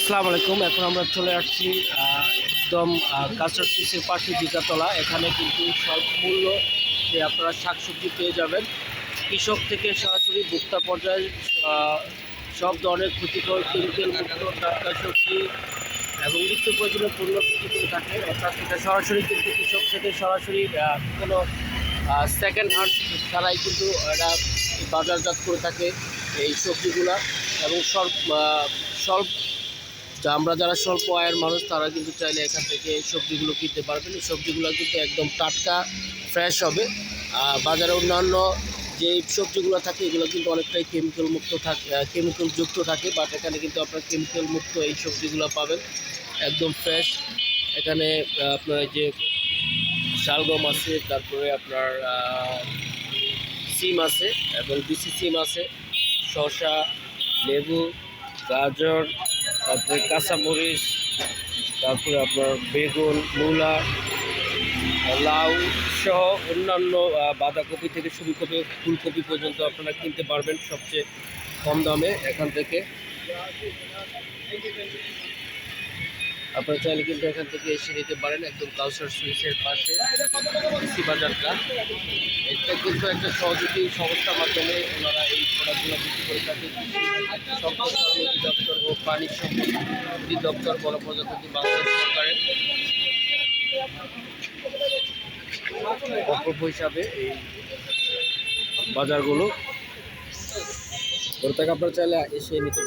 আসসালামু আলাইকুম। এখন আমরা চলে আসছি একদম কাঁচা সুইচের পাশে জিকাতলা। এখানে কিন্তু স্বল্প মূল্য যে আপনারা শাকসবজি পেয়ে যাবেন কৃষক থেকে সরাসরি ভোক্তা পর্যায়ে। সব ধরনের ক্ষতিকর কেমিক্যাল মুক্ত টাটকা সবজি এবং নিত্য প্রয়োজনীয় পণ্য বিক্রি করে থাকে। অর্থাৎ এটা সরাসরি কিন্তু কৃষক থেকে সরাসরি কোনো সেকেন্ড হ্যান্ড ছাড়াই কিন্তু এরা বাজারজাত করে থাকে এই সবজিগুলা। এবং স্বল্প আমরা যারা স্বল্প আয়ের মানুষ তারা কিন্তু চাইলে এখান থেকে এই সবজিগুলো কিনতে পারবেন। এই সবজিগুলো কিন্তু একদম টাটকা ফ্রেশ হবে। বাজারে অন্যান্য যে সবজিগুলো থাকে এগুলো কিন্তু অনেকটাই কেমিক্যাল মুক্ত থাকে, কেমিক্যাল যুক্ত থাকে, বাট এখানে কিন্তু আপনার কেমিক্যাল মুক্ত এই সবজিগুলো পাবেন একদম ফ্রেশ। এখানে আপনার এই যে শালগম আছে, তারপরে আপনার সিম আছে এবং দেশি সিম আছে, শসা, লেবু, গাজর, তারপরে কাঁচামরিচ, তারপরে আপনার বেগুন, মূলা, লাউ সহ অন্যান্য বাঁধাকপি থেকে শুরু করে ফুলকপি পর্যন্ত আপনারা কিনতে পারবেন সবচেয়ে কম দামে এখান থেকে। আপনারা চাইলে কিন্তু এখান থেকে এসে নিতে পারেন একদম কাউসার সুইচের পাশে কৃষি বাজারটা। এটা কিন্তু একটা সহযোগী সংস্থার মাধ্যমে ওনারা এই প্রোডাক্টগুলো বিক্রি করে থাকে। সম্পদ অধিদপ্তর ও পানি সম্পদ অধিদপ্তর গণপ্রজাতন্ত্রী বাংলাদেশ সরকারের প্রকল্প হিসাবে এই বাজারগুলো করে থাকে। আপনারা চাইলে এসে নিতে পারেন।